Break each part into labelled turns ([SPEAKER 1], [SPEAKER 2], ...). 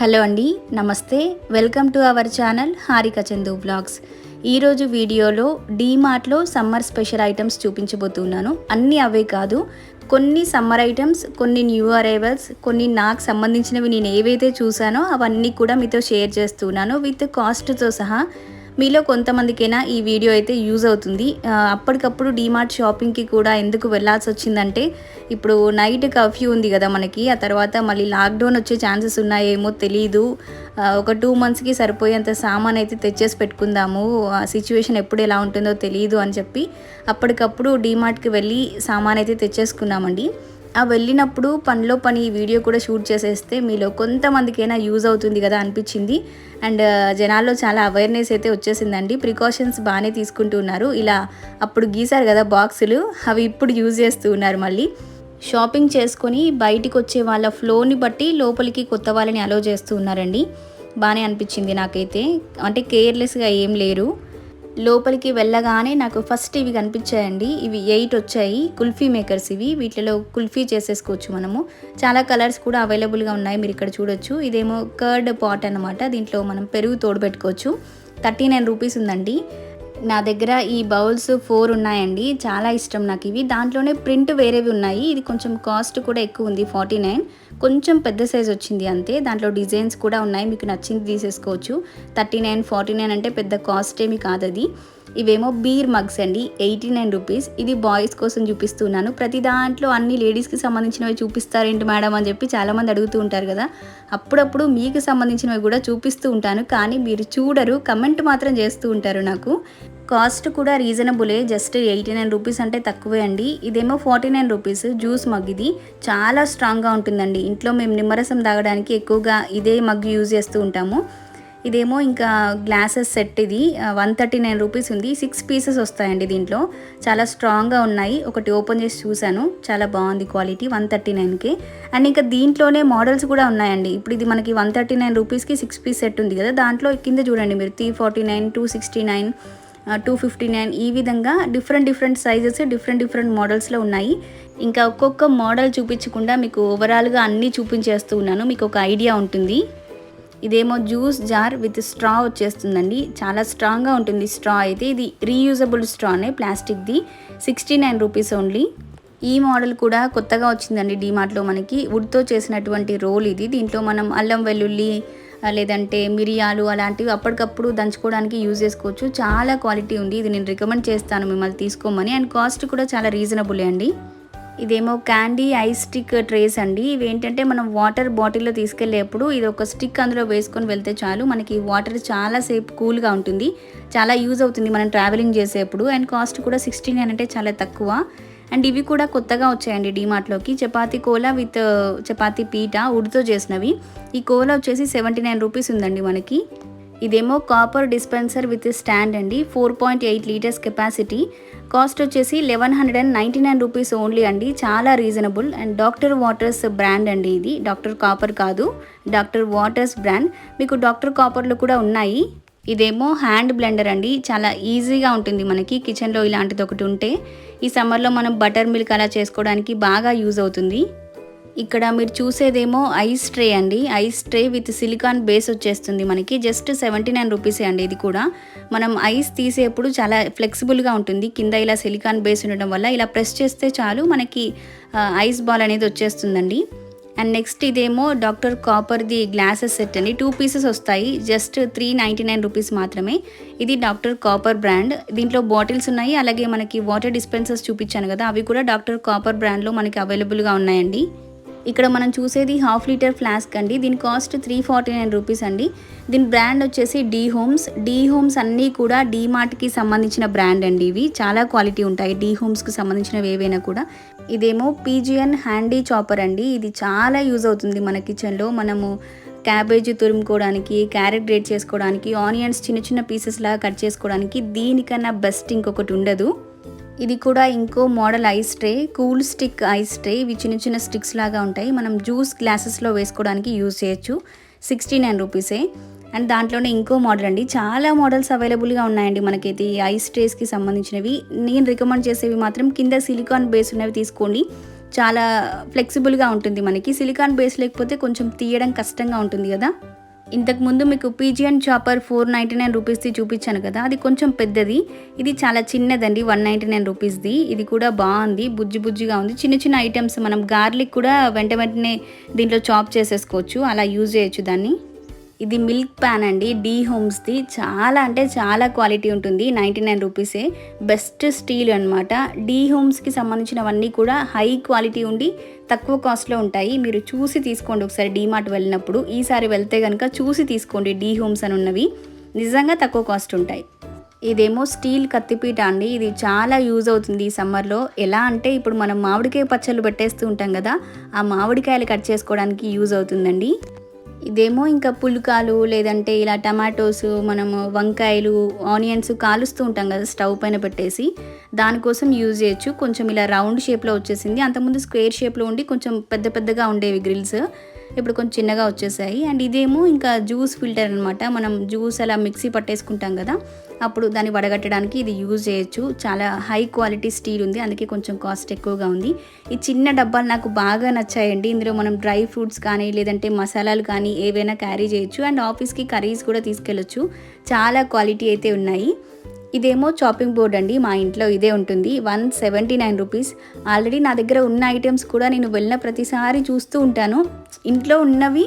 [SPEAKER 1] Hello అండి, నమస్తే. Welcome to our channel Harika Chandu vlogs. ఈరోజు వీడియోలో డీమార్ట్లో సమ్మర్ స్పెషల్ ఐటమ్స్ చూపించబోతున్నాను. అన్నీ అవే కాదు, కొన్ని సమ్మర్ ఐటమ్స్, కొన్ని న్యూ అరైవల్స్, కొన్ని నాకు సంబంధించినవి నేను ఏవైతే చూసానో అవన్నీ కూడా మీతో షేర్ చేస్తున్నాను విత్ కాస్ట్తో సహా. మీలో కొంతమందికైనా ఈ వీడియో అయితే యూజ్ అవుతుంది. అప్పటికప్పుడు డీమార్ట్ షాపింగ్కి కూడా ఎందుకు వెళ్ళాల్సి వచ్చిందంటే, ఇప్పుడు నైట్ కర్ఫ్యూ ఉంది కదా మనకి, ఆ తర్వాత మళ్ళీ లాక్డౌన్ వచ్చే ఛాన్సెస్ ఉన్నాయేమో తెలీదు. ఒక 2 మంత్స్కి సరిపోయేంత సామాన్ అయితే తెచ్చేసి పెట్టుకుందాము, సిచ్యువేషన్ ఎప్పుడు ఎలా ఉంటుందో తెలియదు అని చెప్పి అప్పటికప్పుడు డీమార్ట్కి వెళ్ళి సామాన్ అయితే తెచ్చేసుకున్నామండి. వెళ్ళినప్పుడు పనిలో పని ఈ వీడియో కూడా షూట్ చేసేస్తే మీలో కొంతమందికైనా యూజ్ అవుతుంది కదా అనిపించింది. అండ్ జనాల్లో చాలా అవేర్నెస్ అయితే వచ్చేసిందండి. ప్రికాషన్స్ బాగానే తీసుకుంటున్నారు. ఇలా అప్పుడు గీసారు కదా బాక్సులు, అవి ఇప్పుడు యూజ్ చేస్తూ ఉన్నారు. మళ్ళీ షాపింగ్ చేసుకొని బయటికి వచ్చే వాళ్ళ ఫ్లోని బట్టి లోపలికి కొత్త వాళ్ళని అలో చేస్తూ ఉన్నారండి. బాగానే అనిపించింది నాకైతే. అంటే కేర్లెస్గా ఏం లేరు. లోపలికి వెళ్ళగానే నాకు ఫస్ట్ ఇవి కనిపించాయండి. ఇవి 8 వచ్చాయి కుల్ఫీ మేకర్స్. వీటిలో కుల్ఫీ చేసేసుకోవచ్చు మనము. చాలా కలర్స్ కూడా అవైలబుల్గా ఉన్నాయి, మీరు ఇక్కడ చూడొచ్చు. ఇదేమో కర్డ్ పాట్ అనమాట. దీంట్లో మనం పెరుగు తోడుపెట్టుకోవచ్చు. 39 రూపీస్ ఉందండి. నా దగ్గర ఈ బౌల్స్ 4 ఉన్నాయండి. చాలా ఇష్టం నాకు ఇవి. దాంట్లోనే ప్రింట్ వేరేవి ఉన్నాయి. ఇది కొంచెం కాస్ట్ కూడా ఎక్కువ ఉంది, 49. కొంచెం పెద్ద సైజ్ వచ్చింది అంతే. దాంట్లో డిజైన్స్ కూడా ఉన్నాయి, మీకు నచ్చింది తీసేసుకోవచ్చు. 39, 49 అంటే పెద్ద కాస్ట్ ఏమి కాదు అది. ఇవేమో బీర్ మగ్స్ అండి, 89 రూపీస్. ఇది బాయ్స్ కోసం చూపిస్తున్నాను. ప్రతి దాంట్లో అన్ని లేడీస్కి సంబంధించినవి చూపిస్తారేంటి మేడం అని చెప్పి చాలామంది అడుగుతూ ఉంటారు కదా. అప్పుడప్పుడు మీకు సంబంధించినవి కూడా చూపిస్తూ ఉంటాను, కానీ మీరు చూడరు, కమెంట్ మాత్రం చేస్తూ ఉంటారు నాకు. కాస్ట్ కూడా రీజనబులే, జస్ట్ 89 రూపీస్ అంటే తక్కువే అండి. ఇదేమో 49 రూపీస్ జ్యూస్ మగ్. ఇది చాలా స్ట్రాంగ్గా ఉంటుందండి. ఇంట్లో మేము నిమ్మరసం తాగడానికి ఎక్కువగా ఇదే మగ్ యూజ్ చేస్తూ ఉంటాము. ఇదేమో ఇంకా గ్లాసెస్ సెట్. ఇది 139 రూపీస్ ఉంది. 6 పీసెస్ వస్తాయండి దీంట్లో. చాలా స్ట్రాంగ్గా ఉన్నాయి. ఒకటి ఓపెన్ చేసి చూశాను, చాలా బాగుంది క్వాలిటీ. 139కే. అండ్ ఇంకా దీంట్లోనే మోడల్స్ కూడా ఉన్నాయండి. ఇప్పుడు ఇది మనకి 139 రూపీస్కి 6 పీస్ సెట్ ఉంది కదా, దాంట్లో కింద చూడండి మీరు 349, 269, 259 ఈ విధంగా డిఫరెంట్ సైజెస్, డిఫరెంట్ మోడల్స్లో ఉన్నాయి. ఇంకా ఒక్కొక్క మోడల్ చూపించకుండా మీకు ఓవరాల్గా అన్నీ చూపించేస్తూ ఉన్నాను, మీకు ఒక ఐడియా ఉంటుంది. ఇదేమో జ్యూస్ జార్ విత్ స్ట్రా వచ్చేస్తుందండి. చాలా స్ట్రాంగ్గా ఉంటుంది స్ట్రా అయితే. ఇది రీయూజబుల్ స్ట్రానే, ప్లాస్టిక్ది. 69 rupees only. ఈ మోడల్ కూడా కొత్తగా వచ్చిందండి డీమార్ట్లో మనకి. వుడ్తో చేసినటువంటి రోల్ ఇది. దీంట్లో మనం అల్లం వెల్లుల్లి లేదంటే మిరియాలు అలాంటివి అప్పటికప్పుడు దంచుకోవడానికి యూజ్ చేసుకోవచ్చు. చాలా క్వాలిటీ ఉంది. ఇది నేను రికమెండ్ చేస్తాను మిమ్మల్ని తీసుకోమని. అండ్ కాస్ట్ కూడా చాలా రీజనబులే అండి. ఇదేమో క్యాండీ ఐస్ స్టిక్ ట్రేస్ అండి. ఇవి ఏంటంటే మనం వాటర్ బాటిల్లో తీసుకెళ్ళేప్పుడు ఇది ఒక స్టిక్ అందులో వేసుకొని వెళ్తే చాలు, మనకి వాటర్ చాలాసేపు కూల్గా ఉంటుంది. చాలా యూజ్ అవుతుంది మనం ట్రావెలింగ్ చేసేప్పుడు. అండ్ కాస్ట్ కూడా 69 అంటే చాలా తక్కువ. అండ్ ఇవి కూడా కొత్తగా వచ్చాయండి డీమార్ట్లోకి. చపాతీ కోలా విత్ చపాతీ పీట వుడ్తో చేసినవి. ఈ కోలా వచ్చేసి 79 రూపీస్ ఉందండి మనకి. ఇదేమో కాపర్ డిస్పెన్సర్ విత్ స్టాండ్ అండి, 4.8 లీటర్స్ కెపాసిటీ. కాస్ట్ వచ్చేసి 1199 రూపీస్ ఓన్లీ అండి. చాలా reasonable. And doctor waters brand అండి ఇది. డాక్టర్ కాపర్ కాదు, డాక్టర్ వాటర్స్ బ్రాండ్. మీకు డాక్టర్ కాపర్లు కూడా ఉన్నాయి. ఇదేమో హ్యాండ్ బ్లెండర్ అండి. చాలా ఈజీగా ఉంటుంది మనకి కిచెన్లో ఇలాంటిది ఒకటి ఉంటే. ఈ సమ్మర్లో మనం బటర్ మిల్క్ అలా చేసుకోవడానికి బాగా యూజ్ అవుతుంది. ఇక్కడ మీరు చూసేదేమో ఐస్ ట్రే అండి. Ice tray with silicon base వచ్చేస్తుంది మనకి. జస్ట్ 79 రూపీసే అండి. ఇది కూడా మనం ఐస్ తీసేప్పుడు చాలా ఫ్లెక్సిబుల్గా ఉంటుంది. కింద ఇలా సిలికాన్ బేస్ ఉండడం వల్ల ఇలా ప్రెస్ చేస్తే చాలు మనకి ఐస్ బాల్ అనేది వచ్చేస్తుందండి. అండ్ నెక్స్ట్ ఇదేమో డాక్టర్ కాపర్ది గ్లాసెస్ సెట్ అండి. 2 పీసెస్ వస్తాయి. జస్ట్ 399 రూపీస్ మాత్రమే. ఇది డాక్టర్ కాపర్ బ్రాండ్. దీంట్లో బాటిల్స్ ఉన్నాయి, అలాగే మనకి వాటర్ డిస్పెన్సర్స్ చూపించాను కదా, అవి కూడా డాక్టర్ కాపర్ బ్రాండ్లో మనకి అవైలబుల్గా ఉన్నాయండి. ఇక్కడ మనం చూసేది 1/2 లీటర్ ఫ్లాస్క్ అండి. దీని కాస్ట్ 349 రూపీస్ అండి. దీని బ్రాండ్ వచ్చేసి డీ హోమ్స్. డీ హోమ్స్ అన్నీ కూడా డీమార్ట్కి సంబంధించిన బ్రాండ్ అండి. ఇవి చాలా క్వాలిటీ ఉంటాయి డీ హోమ్స్కి సంబంధించినవి ఏవైనా కూడా. ఇదేమో పీజియన్ హ్యాండీ చాపర్ అండి. ఇది చాలా యూజ్ అవుతుంది మన కిచెన్లో. మనము క్యాబేజీ తురుముకోవడానికి, క్యారెట్ గ్రేట్ చేసుకోవడానికి, ఆనియన్స్ చిన్న పీసెస్ లాగా కట్ చేసుకోవడానికి దీనికన్నా బెస్ట్ ఇంకొకటి ఉండదు. ఇది కూడా ఇంకో model ice tray, cool stick ice tray. ఇవి చిన్న స్టిక్స్ లాగా ఉంటాయి. మనం జ్యూస్ గ్లాసెస్లో వేసుకోవడానికి యూజ్ చేయొచ్చు. 69 రూపీసే. అండ్ దాంట్లోనే ఇంకో మోడల్ అండి. చాలా మోడల్స్ అవైలబుల్గా ఉన్నాయండి మనకైతే ఈ ఐస్ ట్రేస్కి సంబంధించినవి. నేను రికమెండ్ చేసేవి మాత్రం కింద సిలికాన్ బేస్ ఉన్నవి తీసుకోండి. చాలా ఫ్లెక్సిబుల్గా ఉంటుంది. మనకి సిలికాన్ బేస్ లేకపోతే కొంచెం తీయడం కష్టంగా ఉంటుంది కదా. ఇంతకుముందు మీకు పీజియన్ చాపర్ 499 రూపీస్ది చూపించాను కదా, అది కొంచెం పెద్దది. ఇది చాలా చిన్నదండి, 199 రూపీస్ది. ఇది కూడా బాగుంది, బుజ్జి బుజ్జిగా ఉంది. చిన్న చిన్న ఐటమ్స్ మనం గార్లిక్ కూడా వెంటనే దీంట్లో చాప్ చేసేసుకోవచ్చు, అలా యూజ్ చేయొచ్చు దాన్ని. ఇది మిల్క్ ప్యాన్ అండి, డీ హోమ్స్ది. చాలా అంటే చాలా క్వాలిటీ ఉంటుంది, 99 రూపీసే. బెస్ట్ స్టీల్ అనమాట. డీ హోమ్స్కి సంబంధించినవన్నీ కూడా హై క్వాలిటీ ఉండి తక్కువ కాస్ట్లో ఉంటాయి. మీరు చూసి తీసుకోండి ఒకసారి డీమార్ట్ వెళ్ళినప్పుడు. ఈసారి వెళ్తే కనుక చూసి తీసుకోండి, డీ హోమ్స్ అని ఉన్నవి నిజంగా తక్కువ కాస్ట్ ఉంటాయి. ఇదేమో స్టీల్ కత్తిపీట అండి. ఇది చాలా యూజ్ అవుతుంది ఈ సమ్మర్లో. ఎలా అంటే ఇప్పుడు మనం మామిడికాయ పచ్చళ్ళు పెట్టేస్తూ ఉంటాం కదా, ఆ మామిడికాయలు కట్ చేసుకోవడానికి యూజ్ అవుతుందండి. ఇదేమో ఇంకా పుల్కాలు లేదంటే ఇలా టమాటోస్, మనము వంకాయలు, ఆనియన్స్ కాలుస్తూ ఉంటాం కదా స్టవ్ పైన పెట్టేసి, దానికోసం యూజ్ చేయొచ్చు. కొంచెం ఇలా రౌండ్ షేప్లో వచ్చేసింది. అంతకుముందు స్క్వేర్ షేప్లో ఉండి కొంచెం పెద్దగా ఉండేవి గ్రిల్స్, ఇప్పుడు కొంచెం చిన్నగా వచ్చేసాయి. అండ్ ఇదేమో ఇంకా జ్యూస్ ఫిల్టర్ అనమాట. మనం జ్యూస్ అలా మిక్సీ పట్టేసుకుంటాం కదా, అప్పుడు దాన్ని వడగట్టడానికి ఇది యూజ్ చేయొచ్చు. చాలా హై క్వాలిటీ స్టీల్ ఉంది, అందుకే కొంచెం కాస్ట్ ఎక్కువగా ఉంది. ఈ చిన్న డబ్బాలు నాకు బాగా నచ్చాయండి. ఇందులో మనం డ్రై ఫ్రూట్స్ కానీ లేదంటే మసాలాలు కానీ ఏవైనా క్యారీ చేయొచ్చు. అండ్ ఆఫీస్కి కర్రీస్ కూడా తీసుకెళ్ళొచ్చు. చాలా క్వాలిటీ అయితే ఉన్నాయి. ఇదేమో చాపింగ్ బోర్డ్ అండి, మా ఇంట్లో ఇదే ఉంటుంది. 179 రూపీస్. ఆల్రెడీ నా దగ్గర ఉన్న ఐటమ్స్ కూడా నేను వెళ్ళిన ప్రతిసారి చూస్తూ ఉంటాను. ఇంట్లో ఉన్నవి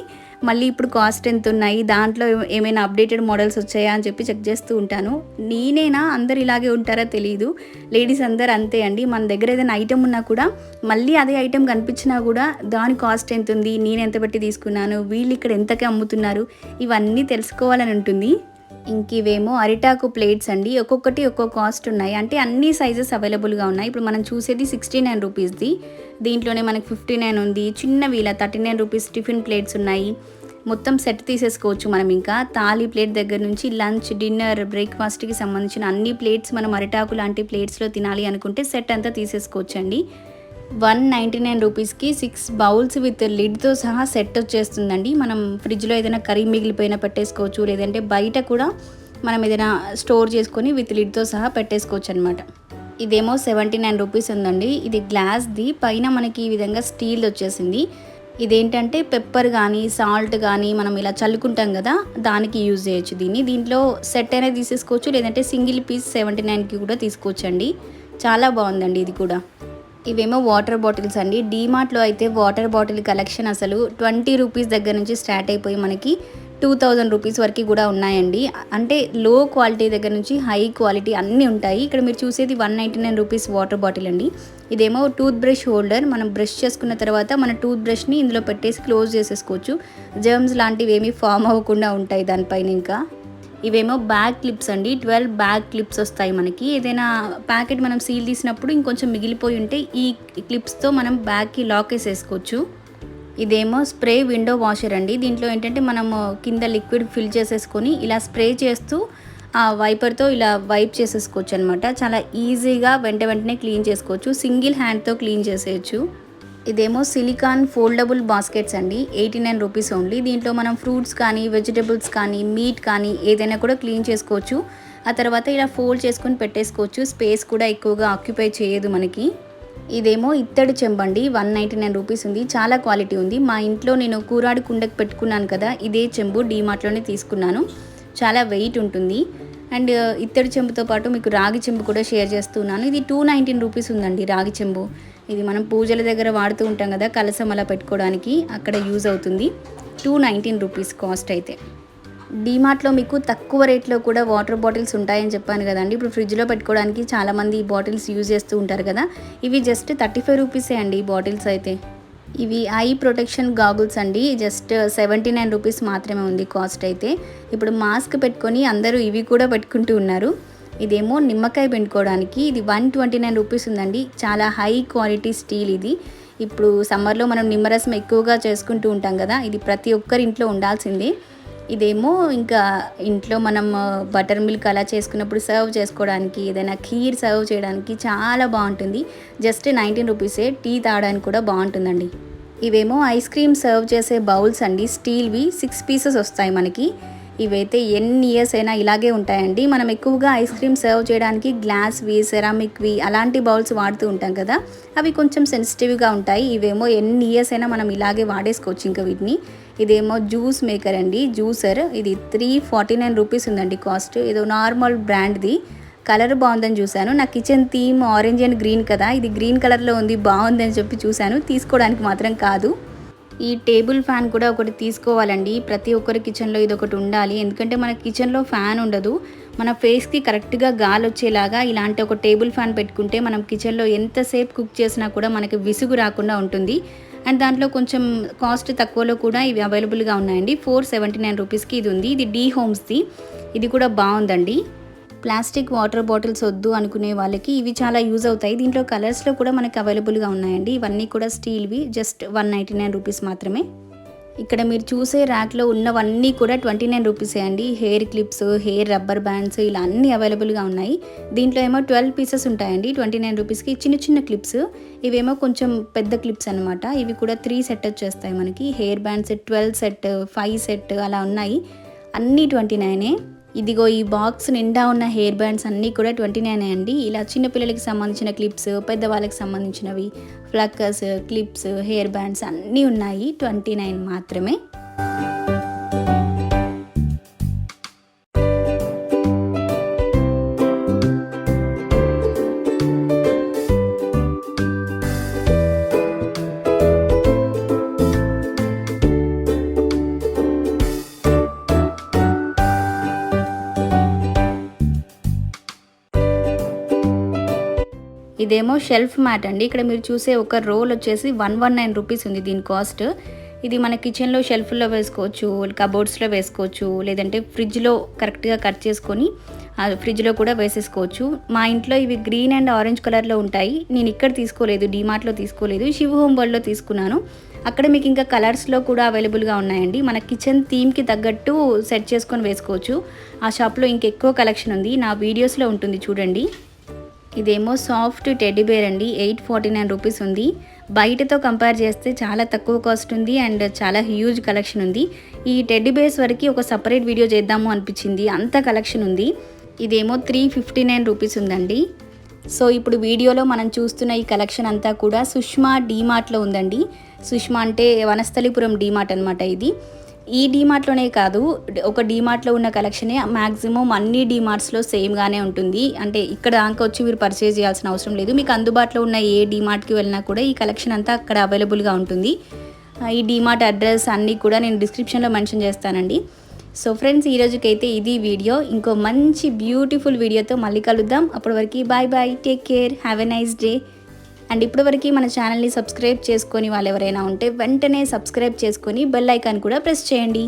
[SPEAKER 1] మళ్ళీ ఇప్పుడు కాస్ట్ ఎంత ఉన్నాయి, దాంట్లో ఏమైనా అప్డేటెడ్ మోడల్స్ వచ్చాయా అని చెప్పి చెక్ చేస్తూ ఉంటాను. నేనేనా, అందరు ఇలాగే ఉంటారా తెలియదు, లేడీస్ అందరు అంతే అండి. మన దగ్గర ఏదైనా ఐటమ్ ఉన్నా కూడా మళ్ళీ అదే ఐటమ్ కనిపించినా కూడా దాని కాస్ట్ ఎంత ఉంది, నేను ఎంత పెట్టి తీసుకున్నాను, వీళ్ళు ఇక్కడ ఎంతకి అమ్ముతున్నారు, ఇవన్నీ తెలుసుకోవాలని ఉంటుంది. ఇంక ఇవేమో అరిటాకు ప్లేట్స్ అండి. ఒక్కొక్కటి ఒక్కో కాస్ట్ ఉన్నాయి, అంటే అన్ని సైజెస్ అవైలబుల్గా ఉన్నాయి. ఇప్పుడు మనం చూసేది 69 రూపీస్ది, దీంట్లోనే మనకి 59 ఉంది. చిన్నవి ఇలా 39 రూపీస్ టిఫిన్ ప్లేట్స్ ఉన్నాయి. మొత్తం సెట్ తీసేసుకోవచ్చు మనం. ఇంకా తాళీ ప్లేట్ దగ్గర నుంచి లంచ్, డిన్నర్, బ్రేక్ఫాస్ట్కి సంబంధించిన అన్ని ప్లేట్స్ మనం అరిటాకు లాంటి ప్లేట్స్లో తినాలి అనుకుంటే సెట్ అంతా తీసేసుకోవచ్చు అండి. 199 రూపీస్కి 6 బౌల్స్ విత్ లిడ్తో సహా సెట్ వచ్చేస్తుందండి. మనం ఫ్రిడ్జ్లో ఏదైనా కర్రీ మిగిలిపోయినా పెట్టేసుకోవచ్చు, లేదంటే బయట కూడా మనం ఏదైనా స్టోర్ చేసుకొని విత్ లిడ్తో సహా పెట్టేసుకోవచ్చు అనమాట. ఇదేమో 79 రూపీస్ ఉందండి. ఇది గ్లాస్ది, పైన మనకి ఈ విధంగా స్టీల్ వచ్చేసింది. ఇదేంటంటే పెప్పర్ కానీ సాల్ట్ కానీ మనం ఇలా చల్లుకుంటాం కదా, దానికి యూజ్ చేయొచ్చు దీన్ని. దీంట్లో సెట్ అనేది తీసేసుకోవచ్చు, లేదంటే సింగిల్ పీస్ 79కి కూడా తీసుకోవచ్చు అండి. చాలా బాగుందండి ఇది కూడా. ఇవేమో వాటర్ బాటిల్స్ అండి. డీమార్ట్లో అయితే వాటర్ బాటిల్ కలెక్షన్ అసలు 20 రూపీస్ దగ్గర నుంచి స్టార్ట్ అయిపోయి మనకి 2000 రూపీస్ వరకు కూడా ఉన్నాయండి. అంటే లో క్వాలిటీ దగ్గర నుంచి హై క్వాలిటీ అన్నీ ఉంటాయి. ఇక్కడ మీరు చూసేది 199 రూపీస్ వాటర్ బాటిల్ అండి. ఇదేమో టూత్ బ్రష్ హోల్డర్. మనం బ్రష్ చేసుకున్న తర్వాత మన టూత్ బ్రష్ని ఇందులో పెట్టేసి క్లోజ్ చేసేసుకోవచ్చు. జర్మ్స్ లాంటివి ఏమీ ఫామ్ అవ్వకుండా ఉంటాయి దానిపైన. ఇంకా ఇవేమో బ్యాగ్ క్లిప్స్ అండి. 12 బ్యాగ్ క్లిప్స్ వస్తాయి మనకి. ఏదైనా ప్యాకెట్ మనం సీల్ తీసినప్పుడు ఇంకొంచెం మిగిలిపోయి ఉంటే ఈ క్లిప్స్తో మనం బ్యాగ్కి లాక్ వేసేసుకోవచ్చు. ఇదేమో స్ప్రే విండో వాషర్ అండి. దీంట్లో ఏంటంటే మనము కింద లిక్విడ్ ఫిల్ చేసేసుకొని ఇలా స్ప్రే చేస్తూ ఆ వైపర్తో ఇలా వైప్ చేసేసుకోవచ్చు అనమాట. చాలా ఈజీగా వెంటనే క్లీన్ చేసుకోవచ్చు. సింగిల్ హ్యాండ్తో క్లీన్ చేసేయచ్చు. ఇదేమో సిలికాన్ ఫోల్డబుల్ బాస్కెట్స్ అండి. 89 రూపీస్ ఓన్లీ. దీంట్లో మనం ఫ్రూట్స్ కానీ వెజిటబుల్స్ కానీ మీట్ కానీ ఏదైనా కూడా క్లీన్ చేసుకోవచ్చు. ఆ తర్వాత ఇలా ఫోల్డ్ చేసుకొని పెట్టేసుకోవచ్చు. స్పేస్ కూడా ఎక్కువగా ఆక్యుపై చేయదు మనకి. ఇదేమో ఇత్తడి చెంబండి. 199 రూపీస్ ఉంది. చాలా క్వాలిటీ ఉంది. మా ఇంట్లో నేను కూరాడు కుండకు పెట్టుకున్నాను కదా, ఇదే చెంబు డీమార్ట్లోనే తీసుకున్నాను. చాలా వెయిట్ ఉంటుంది. అండ్ ఇత్తడి చెంబుతో పాటు మీకు రాగి చెంబు కూడా షేర్ చేస్తున్నాను. ఇది 219 రూపీస్ ఉందండి రాగి చెంబు. ఇది మనం పూజల దగ్గర వాడుతూ ఉంటాం కదా, కలసం అలా పెట్టుకోవడానికి, అక్కడ యూజ్ అవుతుంది. 219 రూపీస్ కాస్ట్ అయితే. డీమార్ట్లో మీకు తక్కువ రేట్లో కూడా వాటర్ బాటిల్స్ ఉంటాయని చెప్పాను కదండి. ఇప్పుడు ఫ్రిడ్జ్లో పెట్టుకోవడానికి చాలామంది ఈ బాటిల్స్ యూజ్ చేస్తూ ఉంటారు కదా. ఇవి జస్ట్ 35 రూపీసే అండి ఈ బాటిల్స్ అయితే. ఇవి ఐ ప్రొటెక్షన్ గాగుల్స్ అండి. జస్ట్ 79 రూపీస్ మాత్రమే ఉంది కాస్ట్ అయితే. ఇప్పుడు మాస్క్ పెట్టుకొని అందరూ ఇవి కూడా పెట్టుకుంటూ ఉన్నారు. ఇదేమో నిమ్మకాయ పిండుకోవడానికి. ఇది 129 రూపీస్ ఉందండి. చాలా హై క్వాలిటీ స్టీల్ ఇది. ఇప్పుడు సమ్మర్లో మనం నిమ్మరసం ఎక్కువగా చేసుకుంటూ ఉంటాం కదా, ఇది ప్రతి ఒక్కరి ఇంట్లో ఉండాల్సిందే. ఇదేమో ఇంకా ఇంట్లో మనం బటర్ మిల్క్ అలా చేసుకున్నప్పుడు సర్వ్ చేసుకోవడానికి, ఏదైనా ఖీర్ సర్వ్ చేయడానికి చాలా బాగుంటుంది. జస్ట్ 19 రూపీసే. టీ తాగడానికి కూడా బాగుంటుందండి. ఇవేమో ఐస్ క్రీమ్ సర్వ్ చేసే బౌల్స్ అండి. స్టీల్వి 6 పీసెస్ వస్తాయి మనకి. ఇవైతే ఎన్ని ఇయర్స్ అయినా ఇలాగే ఉంటాయండి. మనం ఎక్కువగా ఐస్ క్రీమ్ సర్వ్ చేయడానికి గ్లాస్వి, సెరామిక్వి అలాంటి బౌల్స్ వాడుతూ ఉంటాం కదా, అవి కొంచెం సెన్సిటివ్గా ఉంటాయి. ఇవేమో ఎన్ని ఇయర్స్ అయినా మనం ఇలాగే వాడేసుకోవచ్చు ఇంకా వీటిని. ఇదేమో జ్యూస్ మేకర్ అండి, జ్యూసర్. ఇది 349 రూపీస్ ఉందండి కాస్ట్. ఏదో నార్మల్ బ్రాండ్ది. కలర్ బాగుందని చూశాను. నా kitchen theme orange and green కదా, ఇది గ్రీన్ కలర్లో ఉంది, బాగుందని చెప్పి చూశాను. తీసుకోవడానికి మాత్రం కాదు. ఈ టేబుల్ ఫ్యాన్ కూడా ఒకటి తీసుకోవాలండి. ప్రతి ఒక్కరి కిచెన్లో ఇది ఒకటి ఉండాలి. ఎందుకంటే మన కిచెన్లో ఫ్యాన్ ఉండదు. మన ఫేస్కి కరెక్ట్గా గాలి వచ్చేలాగా ఇలాంటి ఒక టేబుల్ ఫ్యాన్ పెట్టుకుంటే మనం కిచెన్లో ఎంతసేపు కుక్ చేసినా కూడా మనకి విసుగు రాకుండా ఉంటుంది. అండ్ దాంట్లో కొంచెం కాస్ట్ తక్కువలో కూడా ఇవి అవైలబుల్గా ఉన్నాయండి. 479 రూపీస్కి ఇది ఉంది. ఇది డీ హోమ్స్ది. ఇది కూడా బాగుందండి. ప్లాస్టిక్ వాటర్ బాటిల్స్ వద్దు అనుకునే వాళ్ళకి ఇవి చాలా యూజ్ అవుతాయి. దీంట్లో కలర్స్లో కూడా మనకి అవైలబుల్గా ఉన్నాయండి. ఇవన్నీ కూడా స్టీల్వి, జస్ట్ 199 రూపీస్ మాత్రమే. ఇక్కడ మీరు చూసే ర్యాక్లో ఉన్నవన్నీ కూడా 29 రూపీసే అండి. Hair clips, hair rubber bands ఇలా అన్నీ అవైలబుల్గా ఉన్నాయి. దీంట్లో ఏమో 12 పీసెస్ ఉంటాయండి 29 రూపీస్కి. చిన్న చిన్న క్లిప్స్, ఇవేమో కొంచెం పెద్ద క్లిప్స్ అనమాట. ఇవి కూడా 3 సెట్ వచ్చేస్తాయి మనకి. హెయిర్ బ్యాండ్స్ 12 సెట్, 5 సెట్ అలా ఉన్నాయి. అన్నీ 29. ఇదిగో ఈ బాక్స్ నిండా ఉన్న హెయిర్ బ్యాండ్స్ అన్నీ కూడా 29 అండి. ఇలా చిన్నపిల్లలకి సంబంధించిన క్లిప్స్, పెద్దవాళ్ళకి సంబంధించినవి, ఫ్లక్కర్స్, క్లిప్స్, హెయిర్ బ్యాండ్స్ అన్నీ ఉన్నాయి. 29 మాత్రమే. ఇదేమో షెల్ఫ్ మ్యాట్ అండి. ఇక్కడ మీరు చూసే ఒక రోల్ వచ్చేసి 119 రూపీస్ ఉంది దీని కాస్ట్. ఇది మన కిచెన్లో షెల్ఫ్లో వేసుకోవచ్చు, కబోర్డ్స్లో వేసుకోవచ్చు, లేదంటే ఫ్రిడ్జ్లో కరెక్ట్గా కట్ చేసుకొని ఫ్రిడ్జ్లో కూడా వేసేసుకోవచ్చు. మా ఇంట్లో ఇవి గ్రీన్ అండ్ ఆరెంజ్ కలర్లో ఉంటాయి. నేను ఇక్కడ తీసుకోలేదు, డీమార్ట్లో తీసుకోలేదు, శివ హోమ్ వరల్డ్లో తీసుకున్నాను. అక్కడ మీకు ఇంకా కలర్స్లో కూడా అవైలబుల్గా ఉన్నాయండి. మన కిచెన్ థీమ్కి తగ్గట్టు సెట్ చేసుకొని వేసుకోవచ్చు. ఆ షాప్లో ఇంకెక్కువ కలెక్షన్ ఉంది, నా వీడియోస్లో ఉంటుంది చూడండి. ఇదేమో సాఫ్ట్ టెడ్డీ బేర్ అండి. 849 రూపీస్ ఉంది. బయటతో కంపేర్ చేస్తే చాలా తక్కువ కాస్ట్ ఉంది అండ్ చాలా హ్యూజ్ కలెక్షన్ ఉంది. ఈ టెడ్డీ బేర్స్ వరకు ఒక సపరేట్ వీడియో చేద్దాము అనిపించింది, అంత కలెక్షన్ ఉంది. ఇదేమో 359 రూపీస్ ఉందండి. సో ఇప్పుడు వీడియోలో మనం చూస్తున్న ఈ కలెక్షన్ అంతా కూడా సుష్మా డీమార్ట్లో ఉందండి. సుష్మా అంటే వనస్థలిపురం డీమార్ట్ అనమాట ఇది. ఈ డీమార్ట్లోనే కాదు, ఒక డీమార్ట్లో ఉన్న కలెక్షనే మ్యాక్సిమం అన్ని డీమార్ట్స్లో సేమ్గానే ఉంటుంది. అంటే ఇక్కడ దాకా వచ్చి మీరు పర్చేజ్ చేయాల్సిన అవసరం లేదు. మీకు అందుబాటులో ఉన్న ఏ డీమార్ట్కి వెళ్ళినా కూడా ఈ కలెక్షన్ అంతా అక్కడ అవైలబుల్గా ఉంటుంది. ఈ డీమార్ట్ అడ్రస్ అన్నీ కూడా నేను డిస్క్రిప్షన్లో మెన్షన్ చేస్తానండి. సో ఫ్రెండ్స్, ఈరోజుకైతే ఇది వీడియో. ఇంకో మంచి బ్యూటిఫుల్ వీడియోతో మళ్ళీ కలుద్దాం. అప్పటి వరకు bye bye, take care, have a nice day. And ఇప్పటివరకు మన ఛానల్ని సబ్స్క్రైబ్ చేసుకొని వాళ్ళు ఎవరైనా ఉంటే వెంటనే సబ్స్క్రైబ్ చేసుకొని బెల్ ఐకాన్ కూడా ప్రెస్ చేయండి.